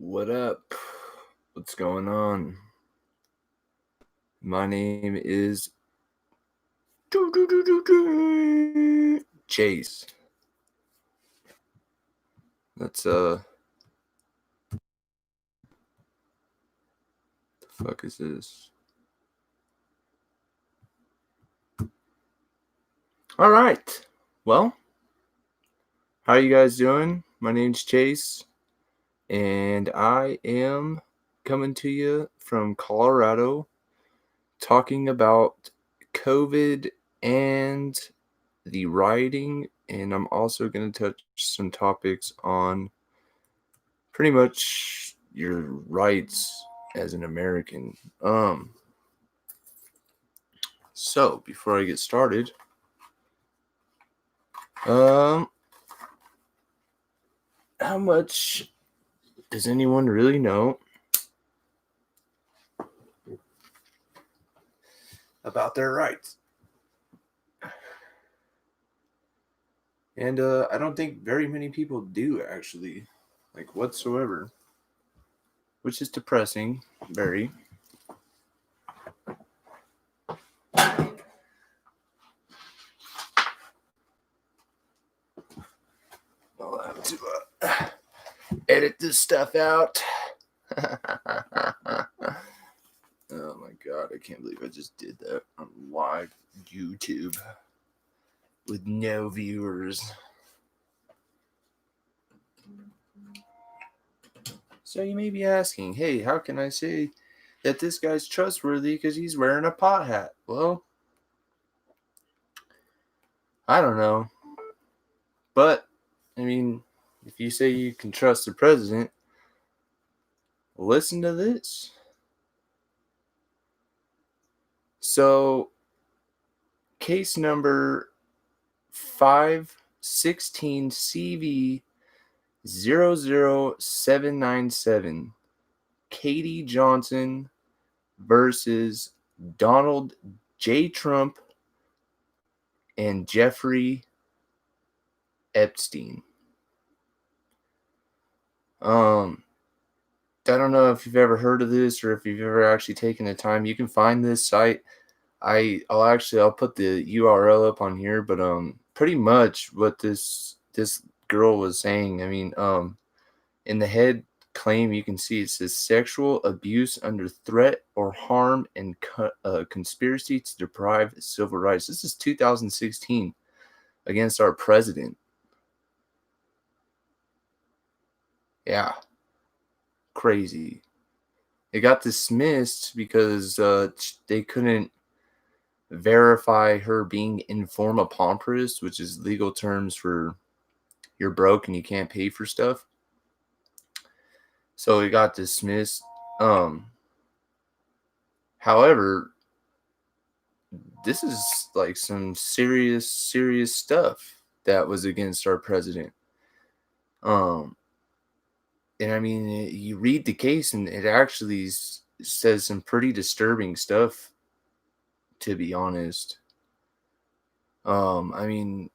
What up? What's going on? My name is Chase. That's the fuck is this? All right. Well, how are you guys doing? My name's Chase, and I am coming to you from Colorado, talking about COVID and the rioting, and I'm also going to touch some topics on pretty much your rights as an American. So before I get started, how much does anyone really know about their rights? And I don't think very many people do actually, like whatsoever, which is depressing, very. I'll have to edit this stuff out. Oh my god, I can't believe I just did that on live YouTube with no viewers. So you may be asking, hey, how can I say that this guy's trustworthy because he's wearing a pot hat? Well, I don't know. But, I mean, if you say you can trust the president, listen to this. So, case number 516 CV 00797, Katie Johnson versus Donald J. Trump and Jeffrey Epstein. I don't know if you've ever heard of this or if you've ever actually taken the time. You can find this site. I'll put the URL up on here, but pretty much what this girl was saying. I mean, in the head claim you can see it says sexual abuse under threat or harm and conspiracy to deprive civil rights. This is 2016 against our president. Yeah, crazy. It got dismissed because they couldn't verify her being informa pauperis, which is legal terms for you're broke and you can't pay for stuff. So it got dismissed. However, this is like some serious stuff that was against our president. And I mean, you read the case and it actually says some pretty disturbing stuff, to be honest. I mean,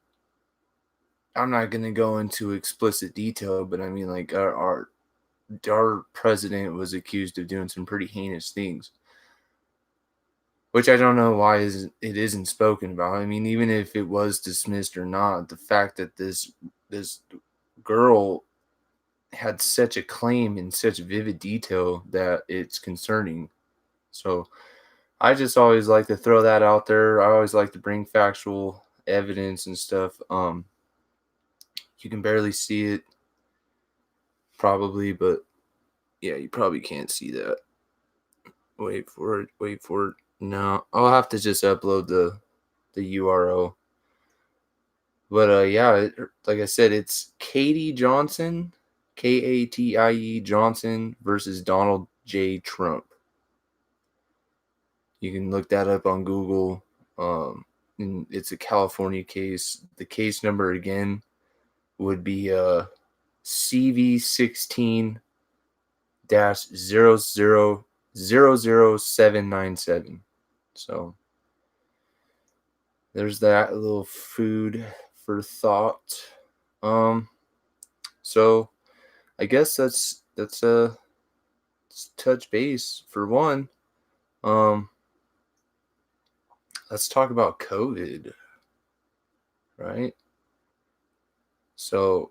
I'm not gonna go into explicit detail, but I mean, like our president was accused of doing some pretty heinous things, which I don't know why it isn't spoken about. I mean, even if it was dismissed or not, the fact that this girl had such a claim in such vivid detail that it's concerning. So I just always like to throw that out there. I always like to bring factual evidence and stuff. You can barely see it, probably, but yeah, you probably can't see that. Wait for it. Wait for it. No, I'll have to just upload the URL. But yeah, like I said, it's Katie Johnson, Katie Johnson versus Donald J. Trump. You can look that up on Google. And it's a California case. The case number again would be CV16 00797. So there's that little food for thought. So I guess that's let's touch base for one. Um, let's talk about COVID, right? So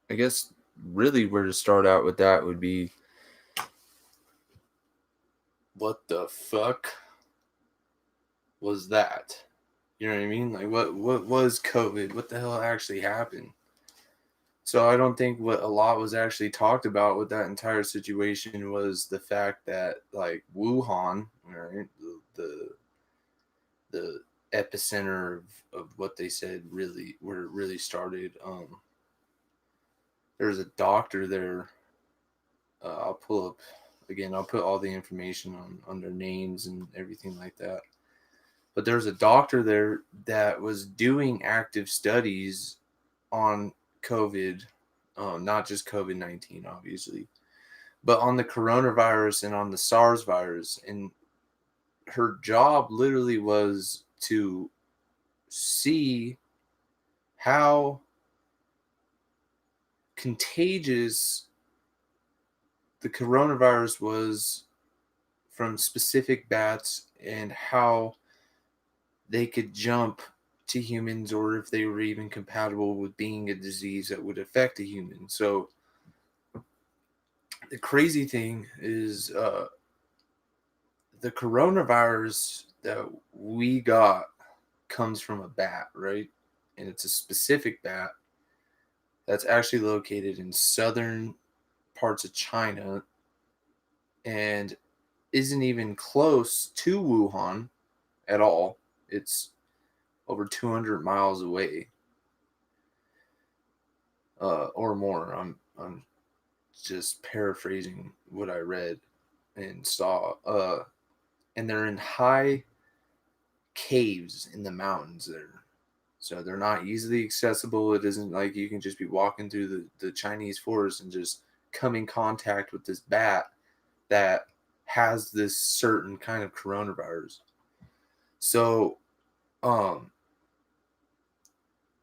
I guess really where to start out with that would be, what the fuck was that? You know what I mean? Like what was COVID? What the hell actually happened? So I don't think what a lot was actually talked about with that entire situation was the fact that, like, Wuhan, right, the epicenter of what they said, really where it really started. There's a doctor there. I'll pull up again. I'll put all the information on their names and everything like that. But there's a doctor there that was doing active studies on COVID, not just COVID-19, obviously, but on the coronavirus and on the SARS virus. And her job literally was to see how contagious the coronavirus was from specific bats, and how they could jump to humans, or if they were even compatible with being a disease that would affect a human. So the crazy thing is, the coronavirus that we got comes from a bat, right? And it's a specific bat that's actually located in southern parts of China and isn't even close to Wuhan at all. It's over 200 miles away, or more. I'm just paraphrasing what I read and saw. And they're in high caves in the mountains there. So they're not easily accessible. It isn't like you can just be walking through the Chinese forest and just come in contact with this bat that has this certain kind of coronavirus. So um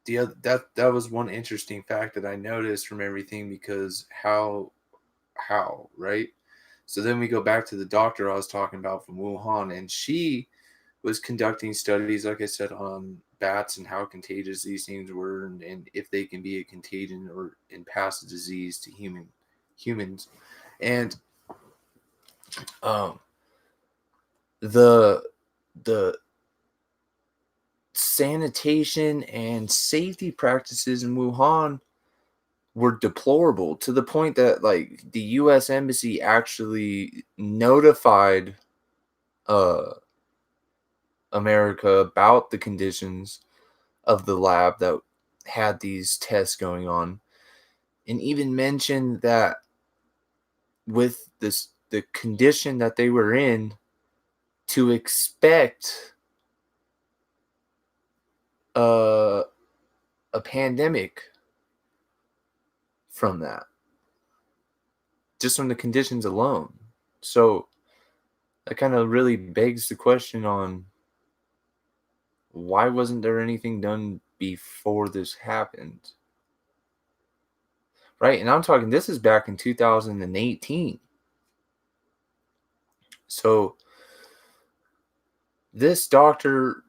the other, that was one interesting fact that I noticed from everything, because how, right? So then we go back to the doctor I was talking about from Wuhan, and she was conducting studies, like I said, on bats and how contagious these things were, and if they can be a contagion or and pass a disease to humans. And um, the the sanitation and safety practices in Wuhan were deplorable, to the point that, like, the U.S. embassy actually notified uh America about the conditions of the lab that had these tests going on, and even mentioned that with the condition that they were in, to expect uh, a pandemic from that, just from the conditions alone. So that kind of really begs the question on, why wasn't there anything done before this happened? Right? And I'm talking, this is back in 2018. So this doctor,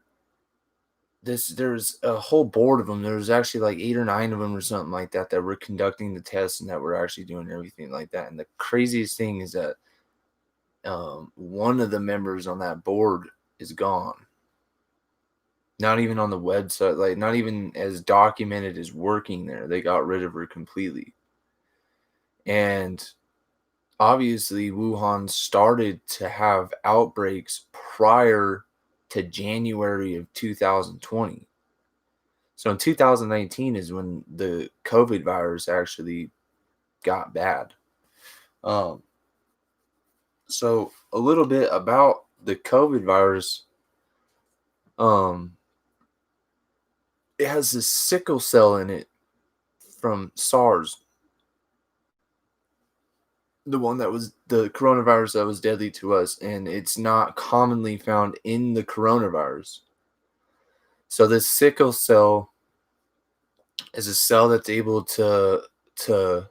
there's a whole board of them. There was actually like 8 or 9 of them or something like that that were conducting the tests and that were actually doing everything like that. And the craziest thing is that one of the members on that board is gone. Not even on the website, like not even as documented as working there. They got rid of her completely. And obviously, Wuhan started to have outbreaks prior to January of 2020. So in 2019 is when the COVID virus actually got bad. Um, so a little bit about the COVID virus. Um, it has this sickle cell in it from SARS, the one that was the coronavirus that was deadly to us, and it's not commonly found in the coronavirus. So this sickle cell is a cell that's able to to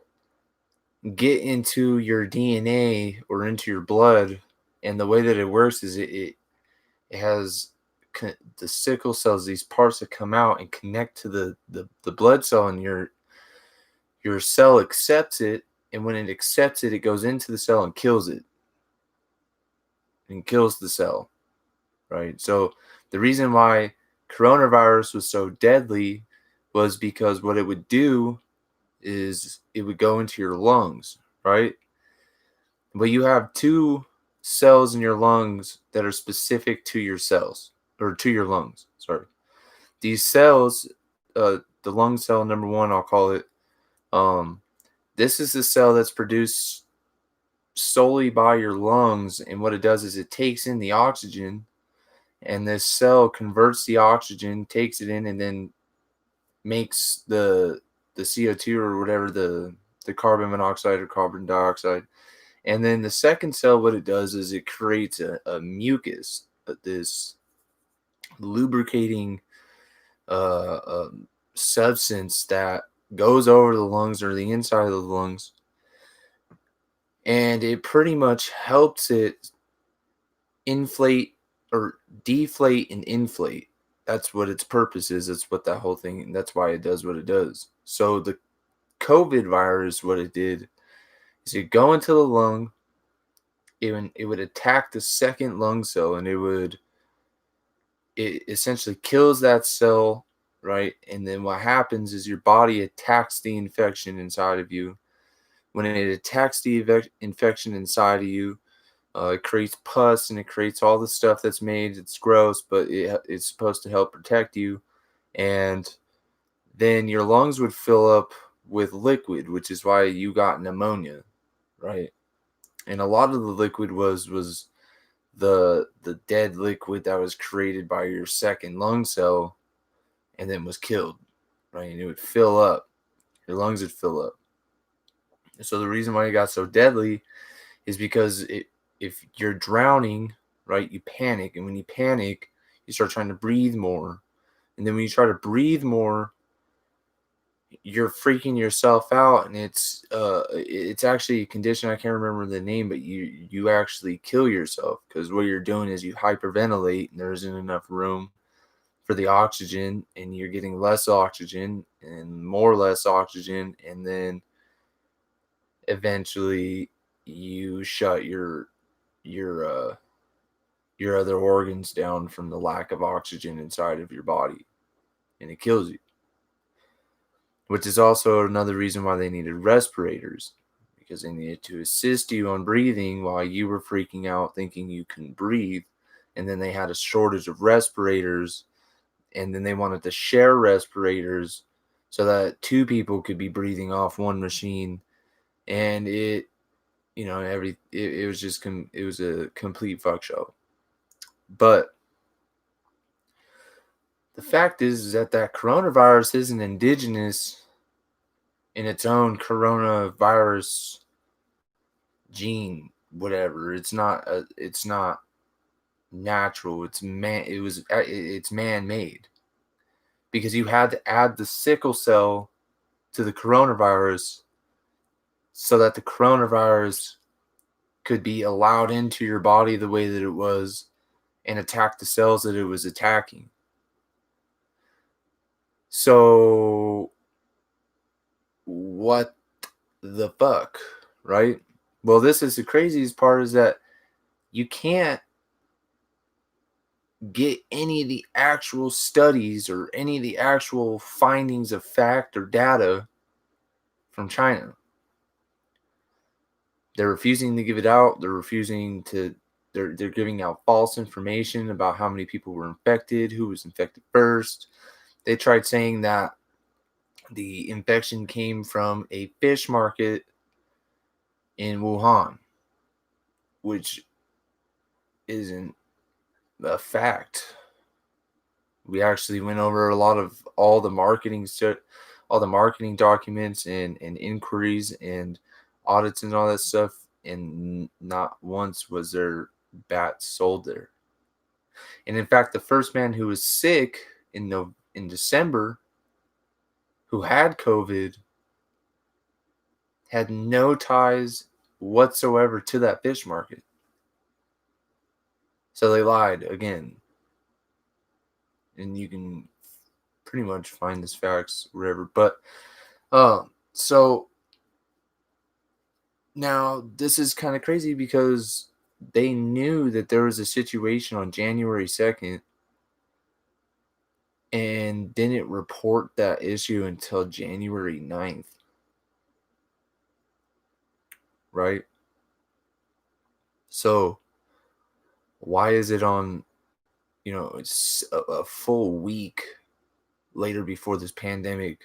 get into your DNA or into your blood. And the way that it works is it has the sickle cells, these parts that come out and connect to the blood cell, and your cell accepts it. And when it accepts it, it goes into the cell and kills it and kills the cell, right? So the reason why coronavirus was so deadly was because what it would do is it would go into your lungs, right? But you have two cells in your lungs that are specific to your cells or to your lungs. Sorry. These cells, the lung cell number one, I'll call it. Um, this is the cell that's produced solely by your lungs, and what it does is it takes in the oxygen, and this cell converts the oxygen, takes it in, and then makes the CO2 or whatever the carbon monoxide or carbon dioxide. And then the second cell, what it does is it creates a mucus, this lubricating substance that goes over the lungs or the inside of the lungs, and it pretty much helps it inflate or deflate and inflate. That's what its purpose is. That's what that whole thing. That's why it does what it does. So the COVID virus, what it did is it go into the lung. It would attack the second lung cell, and it essentially kills that cell, right? And then what happens is your body attacks the infection inside of you. When it attacks the infection inside of you, it creates pus and it creates all the stuff that's made. It's gross, but it's supposed to help protect you. And then your lungs would fill up with liquid, which is why you got pneumonia, right? And a lot of the liquid was the dead liquid that was created by your second lung cell and then was killed, right? And it would fill up. Your lungs would fill up. So the reason why it got so deadly is because if you're drowning, right, you panic. And when you panic, you start trying to breathe more. And then when you try to breathe more, you're freaking yourself out, and it's actually a condition, I can't remember the name, but you actually kill yourself, because what you're doing is you hyperventilate and there isn't enough room for the oxygen, and you're getting less oxygen and more less oxygen, and then eventually you shut your your other organs down from the lack of oxygen inside of your body, and it kills you. Which is also another reason why they needed respirators, because they needed to assist you on breathing while you were freaking out thinking you couldn't breathe. And then they had a shortage of respirators, and then they wanted to share respirators so that two people could be breathing off one machine. And it was just it was a complete fuck show. But the fact is that coronavirus isn't indigenous in its own coronavirus gene, whatever. It's not natural. It's man made, because you had to add the sickle cell to the coronavirus so that the coronavirus could be allowed into your body the way that it was and attack the cells that it was attacking. So what the fuck, right? Well, this is the craziest part, is that you can't get any of the actual studies or any of the actual findings of fact or data from China. They're refusing to give it out. They're giving out false information about how many people were infected, who was infected first. They tried saying that the infection came from a fish market in Wuhan, which isn't a fact. We actually went over a lot of all the marketing documents and inquiries and audits and all that stuff, and not once was there bats sold there. And in fact, the first man who was sick in December, who had COVID, had no ties whatsoever to that fish market. So they lied again. And you can pretty much find this facts wherever. But so now this is kind of crazy because they knew that there was a situation on January 2nd and didn't report that issue until January 9th, right? So why is it on, it's a full week later before this pandemic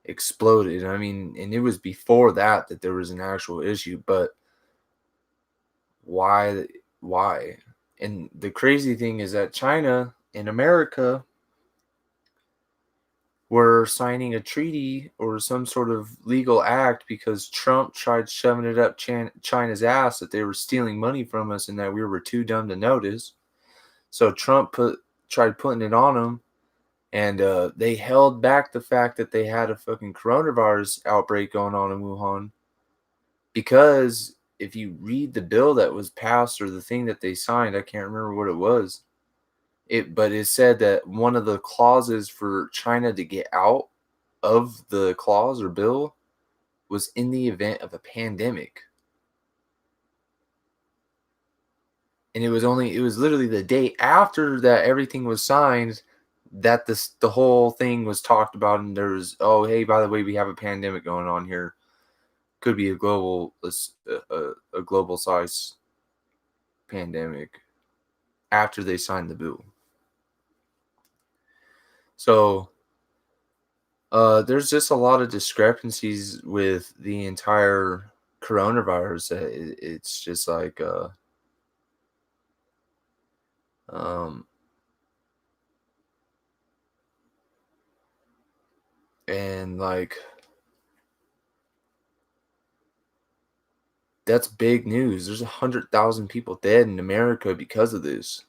exploded? I mean, and it was before that there was an actual issue, but why? And the crazy thing is that China and America were signing a treaty or some sort of legal act because Trump tried shoving it up China's ass that they were stealing money from us and that we were too dumb to notice. So Trump tried putting it on them, and they held back the fact that they had a fucking coronavirus outbreak going on in Wuhan, because if you read the bill that was passed or the thing that they signed, I can't remember what it was. But it said that one of the clauses for China to get out of the clause or bill was in the event of a pandemic. And it was literally the day after that everything was signed that the whole thing was talked about, and there was, oh hey, by the way, we have a pandemic going on here. Could be a global size pandemic after they signed the bill. So there's just a lot of discrepancies with the entire coronavirus. It's just like um, and like that's big news. There's 100,000 people dead in America because of this,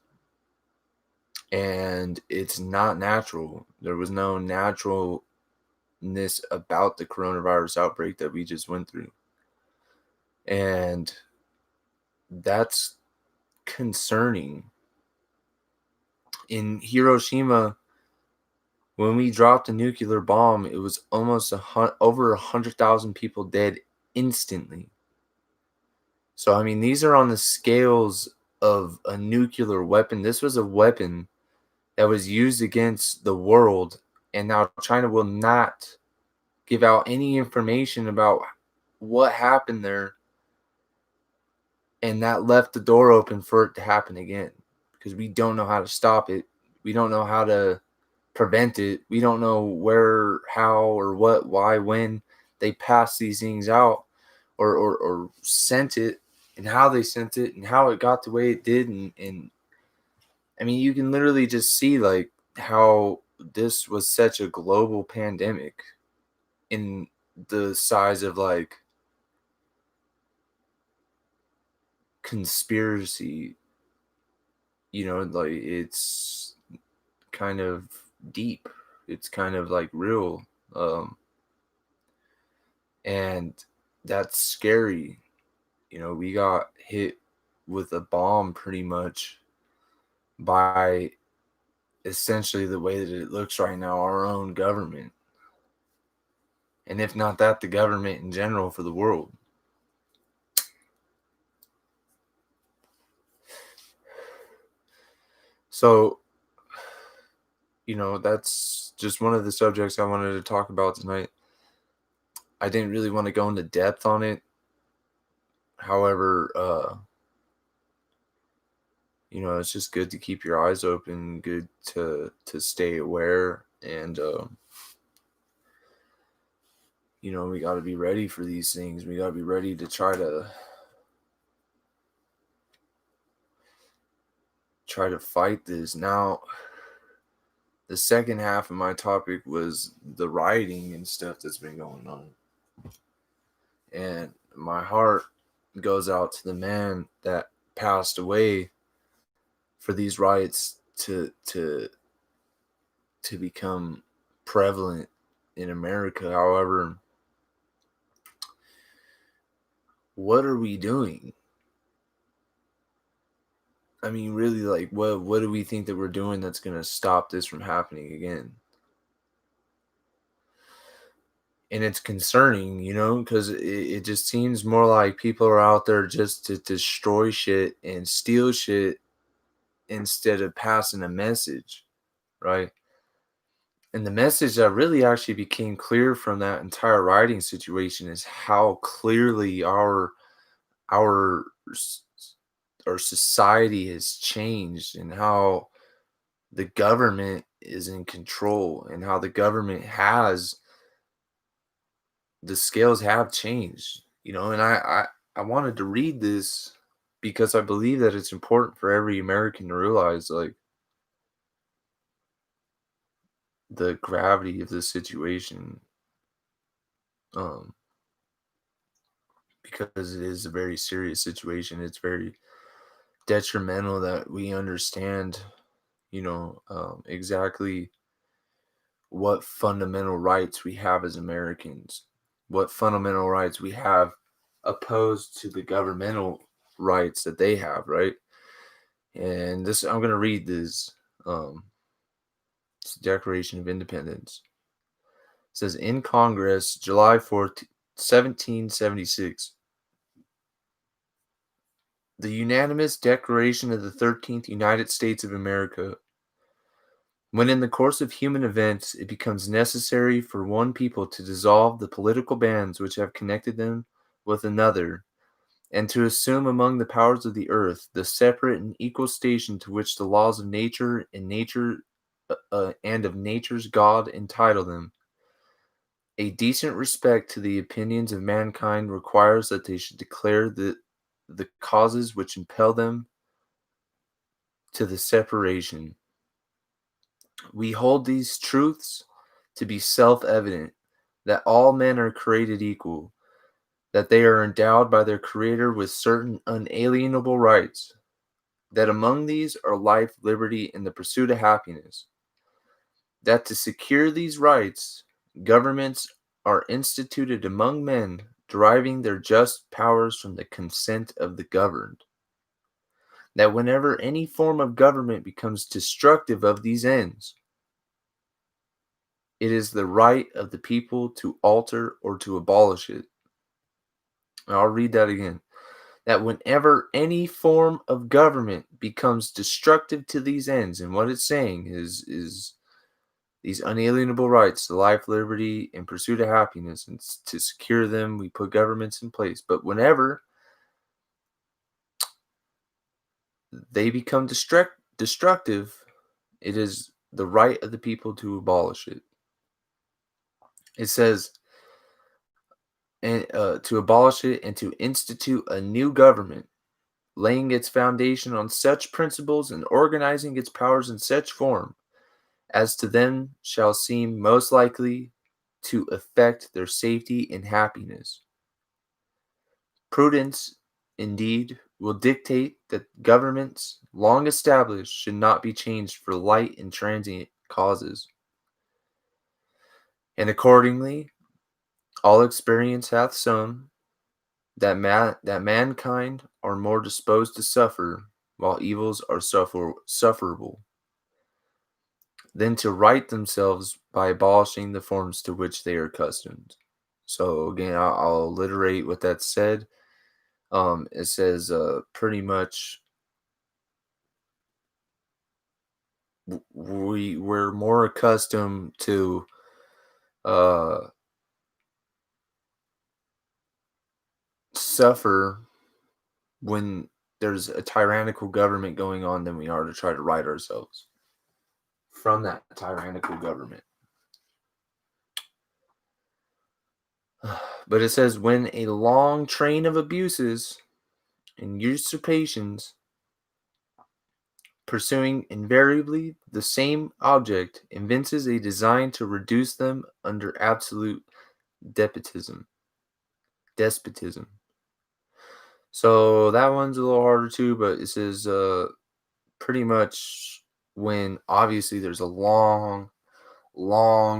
and it's not natural. There was no naturalness about the coronavirus outbreak that we just went through, and that's concerning. In Hiroshima, when we dropped a nuclear bomb, it was almost over 100,000 people dead instantly. So I mean, these are on the scales of a nuclear weapon. This was a weapon that was used against the world, and now China will not give out any information about what happened there, and that left the door open for it to happen again, because we don't know how to stop it. We don't know how to prevent it. We don't know where, how, or what, why, when they passed these things out, or sent it, and how they sent it, and how it got the way it did. And I mean, you can literally just see like how this was such a global pandemic in the size of like conspiracy. Like it's kind of deep. It's kind of like real. And that's scary. We got hit with a bomb pretty much by essentially the way that it looks right now, our own government. And if not that, the government in general for the world. So, that's just one of the subjects I wanted to talk about tonight. I didn't really want to go into depth on it. However, it's just good to keep your eyes open, good to stay aware, and we got to be ready for these things. We got to be ready to try to fight this. Now, the second half of my topic was the rioting and stuff that's been going on. And my heart goes out to the man that passed away for these riots to become prevalent in America. However, what are we doing? I mean, really, like, what do we think that we're doing that's gonna stop this from happening again? And it's concerning, because it just seems more like people are out there just to destroy shit and steal shit instead of passing a message, right? And the message that really actually became clear from that entire writing situation is how clearly our s- our society has changed, and how the government is in control, and how the government has the scales have changed, and I wanted to read this because I believe that it's important for every American to realize, like, the gravity of the situation, um because it is a very serious situation. It's very detrimental that we understand, exactly what fundamental rights we have as Americans, what fundamental rights we have opposed to the governmental rights that they have, right? And this, I'm going to read this. It's the Declaration of Independence. It says, in Congress, July 4th, 1776, the unanimous declaration of the 13th United States of America. When in the course of human events it becomes necessary for one people to dissolve the political bands which have connected them with another, and to assume among the powers of the earth the separate and equal station to which the laws of nature and of nature's God entitle them, a decent respect to the opinions of mankind requires that they should declare the causes which impel them to the separation. We hold these truths to be self evident, that all men are created equal, that they are endowed by their Creator with certain unalienable rights, that among these are life, liberty, and the pursuit of happiness, that to secure these rights, governments are instituted among men, deriving their just powers from the consent of the governed, that whenever any form of government becomes destructive of these ends, it is the right of the people to alter or to abolish it. And I'll read that again. That whenever any form of government becomes destructive to these ends, and what it's saying is these unalienable rights to life, liberty, and pursuit of happiness, and to secure them, we put governments in place. But whenever they become destructive, it is the right of the people to abolish it. It says, and to abolish it and to institute a new government, laying its foundation on such principles and organizing its powers in such form as to them shall seem most likely to effect their safety and happiness. Prudence, indeed, will dictate that governments long established should not be changed for light and transient causes. And accordingly, all experience hath shown that mankind are more disposed to suffer, while evils are sufferable, than to right themselves by abolishing the forms to which they are accustomed. So again, I'll alliterate what that said. It says pretty much we're more accustomed to uh, suffer when there's a tyrannical government going on than we are to try to right ourselves from that tyrannical government. But it says, when a long train of abuses and usurpations, pursuing invariably the same object, evinces a design to reduce them under absolute despotism. Despotism. So that one's a little harder too, but it says pretty much when obviously there's a long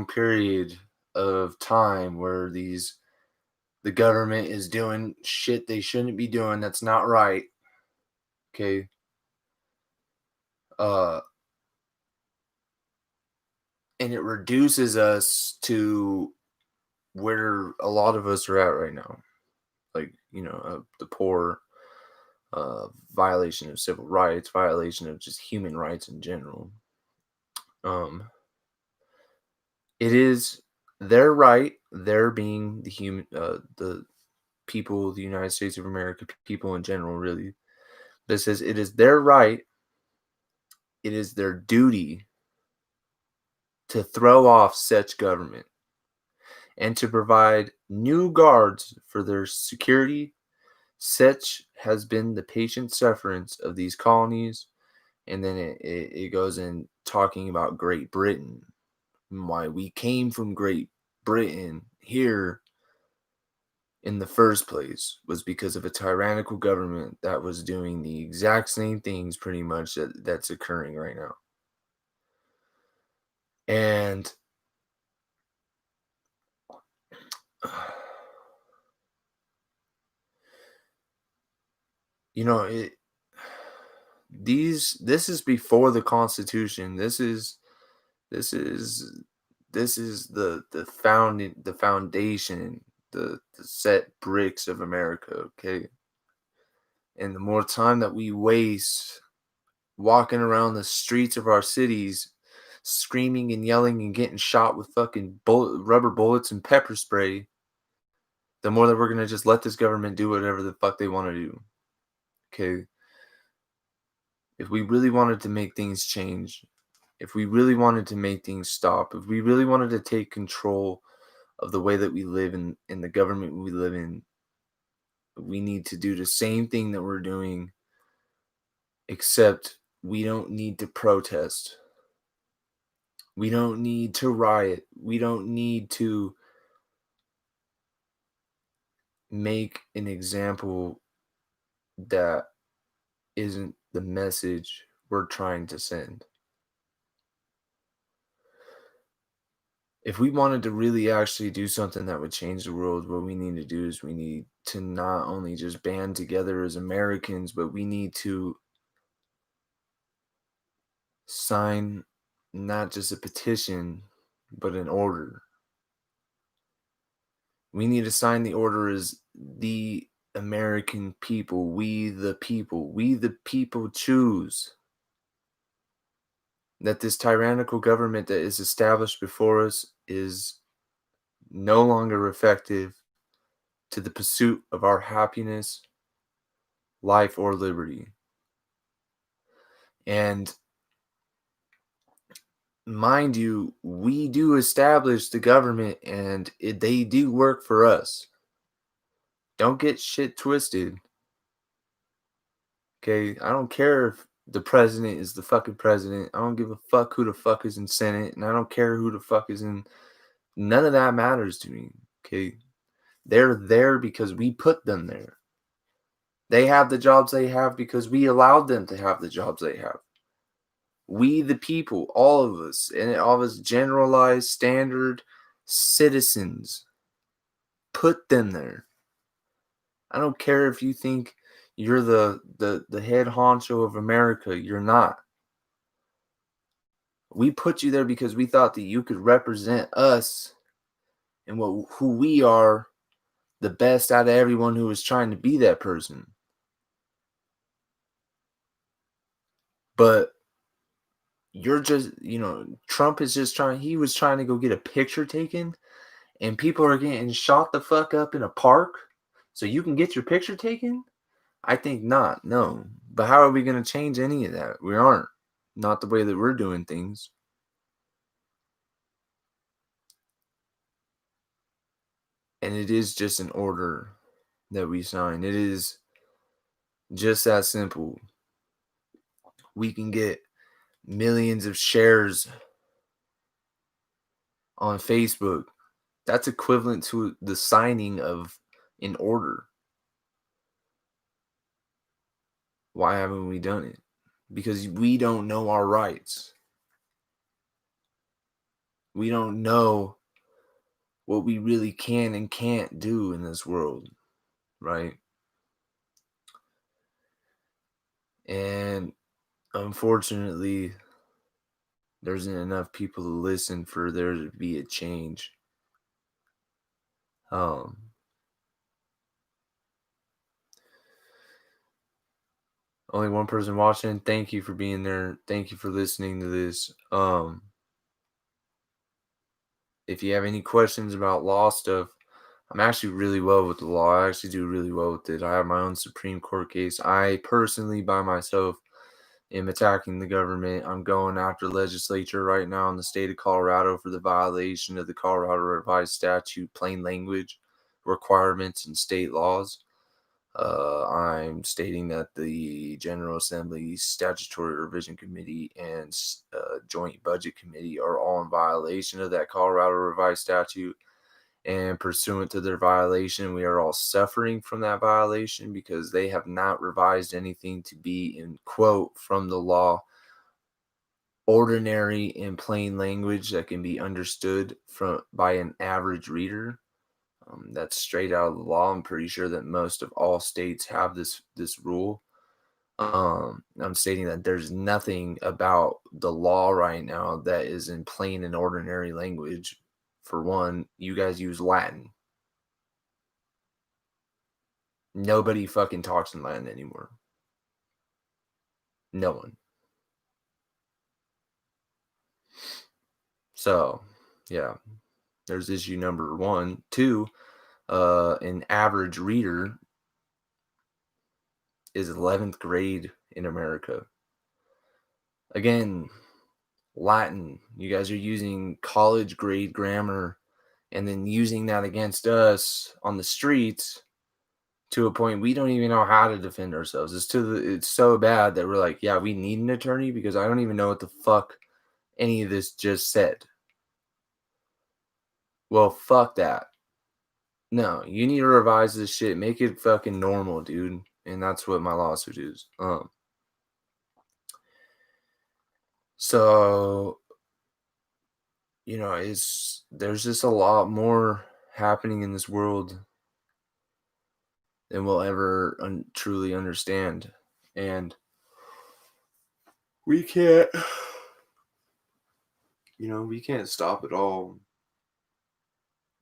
period of time where these The government is doing shit they shouldn't be doing that's not right. Okay. Uh, and it reduces us to where a lot of us are at right now. Like, the poor, violation of civil rights, violation of just human rights in general. Um, it is their right, their being the people, the United States of America, people in general, really. This says it is their right, it is their duty to throw off such government and to provide new guards for their security. Such has been the patient sufferance of these colonies. And then it goes in talking about Great Britain and why we came from Great Britain here in the first place was because of a tyrannical government that was doing the exact same things pretty much that's occurring right now. And you know it this is before the Constitution. This is the foundation, the set bricks of America. Okay. And the more time that we waste walking around the streets of our cities screaming and yelling and getting shot with fucking rubber bullets and pepper spray, the more that we're going to just let this government do whatever the fuck they want to do. Okay. If we really wanted to make things change, if we really wanted to make things stop, if we really wanted to take control of the way that we live in the government we live in, we need to do the same thing that we're doing, except we don't need to protest. We don't need to riot. We don't need to make an example that isn't the message we're trying to send. If we wanted to really actually do something that would change the world, what we need to do is we need to not only just band together as Americans, but we need to sign not just a petition, but an order. We need to sign the order as the American people. We the people. We the people choose that this tyrannical government that is established before us is no longer effective to the pursuit of our happiness, life, or liberty. And mind you, we do establish the government and they do work for us. Don't get shit twisted. Okay, I don't care if the president is the fucking president. I don't give a fuck who the fuck is in Senate, and I don't care who the fuck is in. None of that matters to me. Okay, they're there because we put them there. They have the jobs they have because we allowed them to have the jobs they have. We, the people, all of us, and all of us generalized standard citizens, put them there. I don't care if you think you're the head honcho of America. You're not. We put you there because we thought that you could represent us and who we are the best out of everyone who was trying to be that person. But you're just, Trump is just he was trying to go get a picture taken and people are getting shot the fuck up in a park so you can get your picture taken? I think not. No. But how are we going to change any of that? We aren't. Not the way that we're doing things. And it is just an order that we sign. It is just that simple. We can get millions of shares on Facebook. That's equivalent to the signing of an order. Why haven't we done it? Because we don't know our rights. We don't know what we really can and can't do in this world, right? And unfortunately, there isn't enough people to listen for there to be a change. Um, Only one person watching. Thank you for being there. Thank you for listening to this. If you have any questions about law stuff, I'm actually really well with the law. I actually do really well with it. I have my own Supreme Court case. I personally, by myself, am attacking the government. I'm going after legislature right now in the state of Colorado for the violation of the Colorado Revised Statute plain language requirements and state laws. I'm stating that the General Assembly Statutory Revision Committee and Joint Budget Committee are all in violation of that Colorado Revised Statute. And pursuant to their violation, we are all suffering from that violation because they have not revised anything to be in quote from the law ordinary and plain language that can be understood by an average reader. That's straight out of the law. I'm pretty sure that most of all states have this rule. I'm stating that there's nothing about the law right now that is in plain and ordinary language. For one, you guys use Latin. Nobody fucking talks in Latin anymore. No one. So, yeah, there's issue number one. Two, an average reader is 11th grade in America. Again, Latin. You guys are using college grade grammar and then using that against us on the streets to a point we don't even know how to defend ourselves. It's so bad that we're like, yeah, we need an attorney because I don't even know what the fuck any of this just said. Well, fuck that. No, you need to revise this shit. Make it fucking normal, dude. And that's what my lawsuit is. So there's just a lot more happening in this world than we'll ever truly understand, and we can't, we can't stop it all.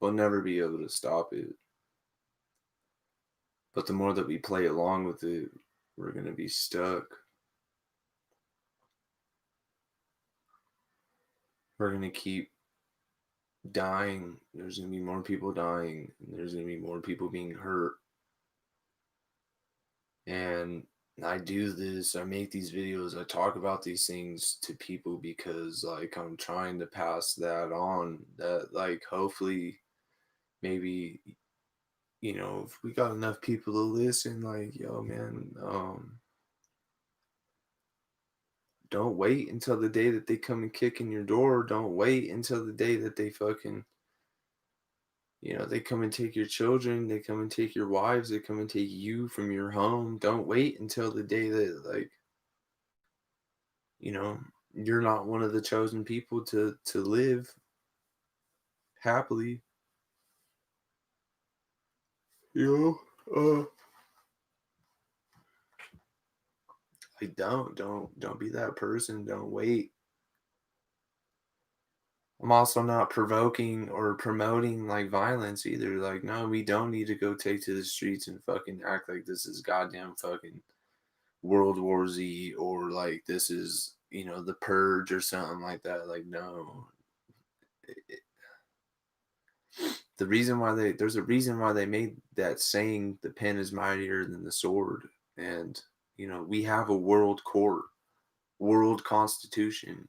We'll never be able to stop it. But the more that we play along with it, we're gonna be stuck. We're gonna keep dying. There's gonna be more people dying. And there's gonna be more people being hurt. And I do this, I make these videos, I talk about these things to people because like I'm trying to pass that on, that like hopefully maybe if we got enough people to listen, like, yo man, don't wait until the day that they come and kick in your door. Don't wait until the day that they fucking they come and take your children, they come and take your wives, they come and take you from your home. Don't wait until the day that like you're not one of the chosen people to live happily. Like don't be that person. Don't wait. I'm also not provoking or promoting like violence either. Like, no, we don't need to go take to the streets and fucking act like this is goddamn fucking World War Z or like this is, the purge or something like that. Like, no. There's a reason why they made that saying the pen is mightier than the sword. And, we have a world court, world constitution,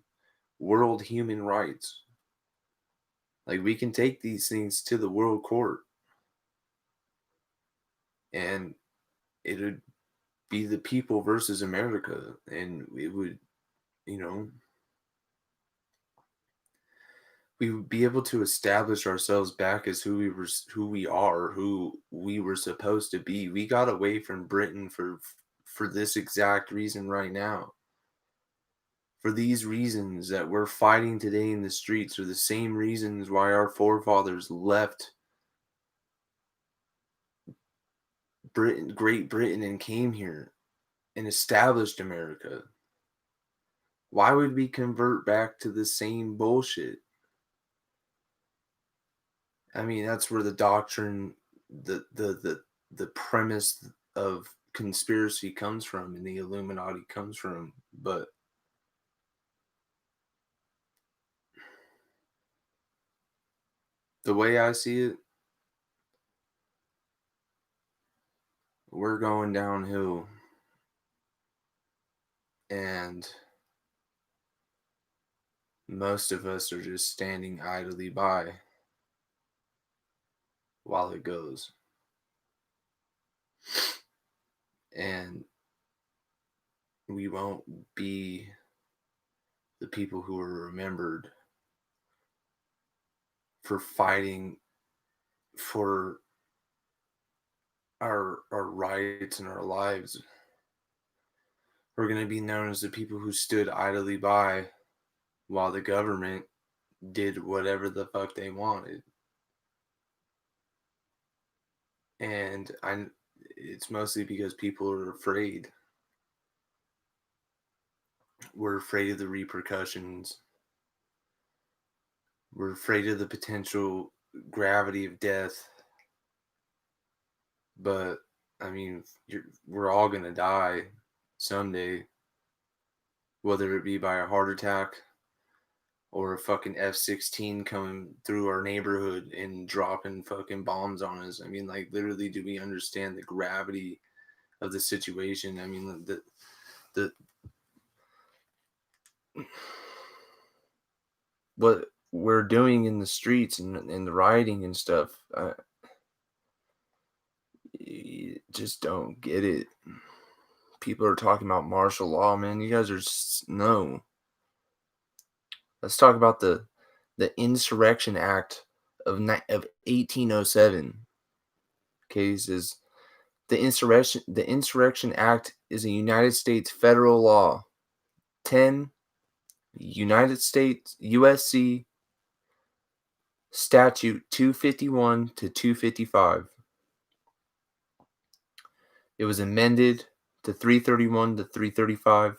world human rights. Like we can take these things to the world court and it would be the people versus America. And it would, you know, we would be able to establish ourselves back as who we were supposed to be. We got away from Britain for this exact reason right now. For these reasons that we're fighting today in the streets are the same reasons why our forefathers left Great Britain, and came here and established America. Why would we convert back to the same bullshit? I mean, that's where the doctrine, the premise of conspiracy comes from, and the Illuminati comes from. But the way I see it, we're going downhill, and most of us are just standing idly by while it goes. And we won't be the people who are remembered for fighting for our rights and our lives. We're going to be known as the people who stood idly by while the government did whatever the fuck they wanted. And it's mostly because people are afraid. We're afraid of the repercussions. We're afraid of the potential gravity of death. But I mean, we're all gonna die someday, whether it be by a heart attack or a fucking F-16 coming through our neighborhood and dropping fucking bombs on us. I mean, like, literally, do we understand the gravity of the situation? I mean, the what we're doing in the streets and the rioting and stuff, you just don't get it. People are talking about martial law, man. You guys are no. Let's talk about the Insurrection Act of 1807. Okay, it says the Insurrection Act is a United States federal law. 10 United States USC Statute 251 to 255. It was amended to 331 to 335.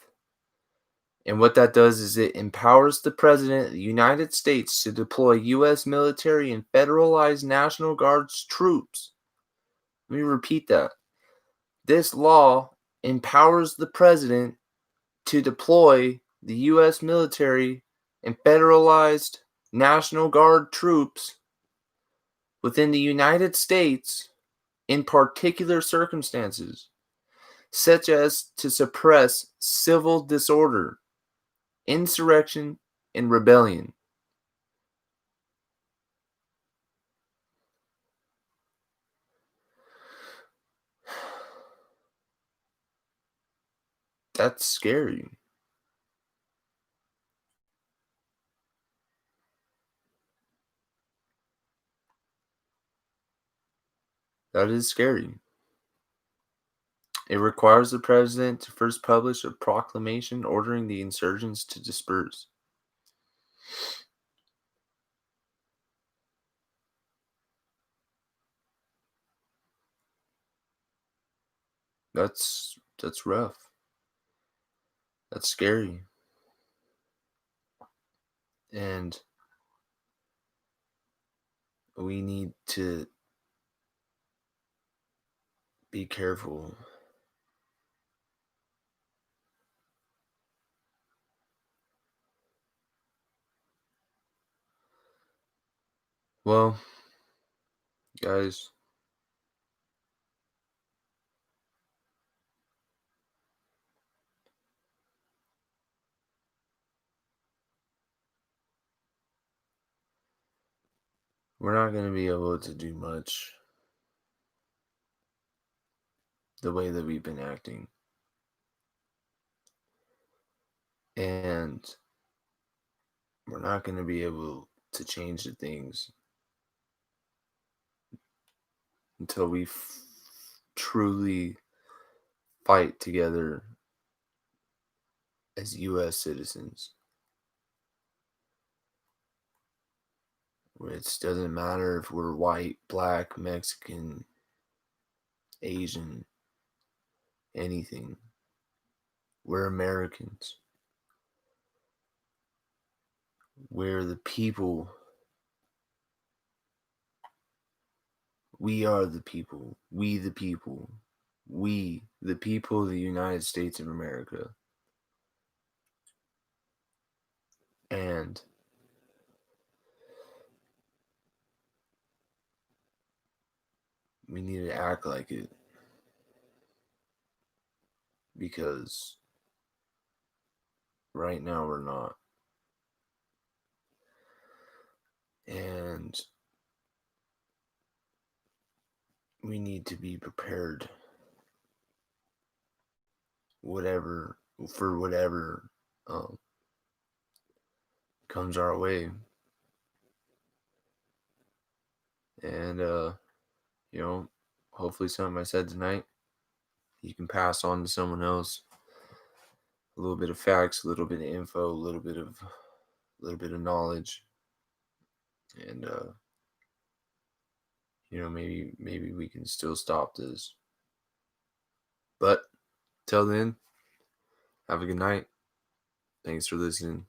And what that does is it empowers the President of the United States to deploy U.S. military and federalized National Guard's troops. Let me repeat that. This law empowers the President to deploy the U.S. military and federalized National Guard troops within the United States in particular circumstances, such as to suppress civil disorder, insurrection, and rebellion. That's scary. That is scary. It requires the president to first publish a proclamation ordering the insurgents to disperse. That's rough. That's scary. And we need to be careful. Well, guys, we're not going to be able to do much the way that we've been acting. And we're not going to be able to change the things until we truly fight together as U.S. citizens. It doesn't matter if we're white, black, Mexican, Asian, anything. We're Americans. We're the people. We are the people. We the people. We, the people of the United States of America. And we need to act like it because right now we're not. And we need to be prepared whatever for whatever um, comes our way. And you know, hopefully something I said tonight you can pass on to someone else. A little bit of facts, a little bit of info, a little bit of knowledge, and maybe we can still stop this. But till then, have a good night. Thanks for listening.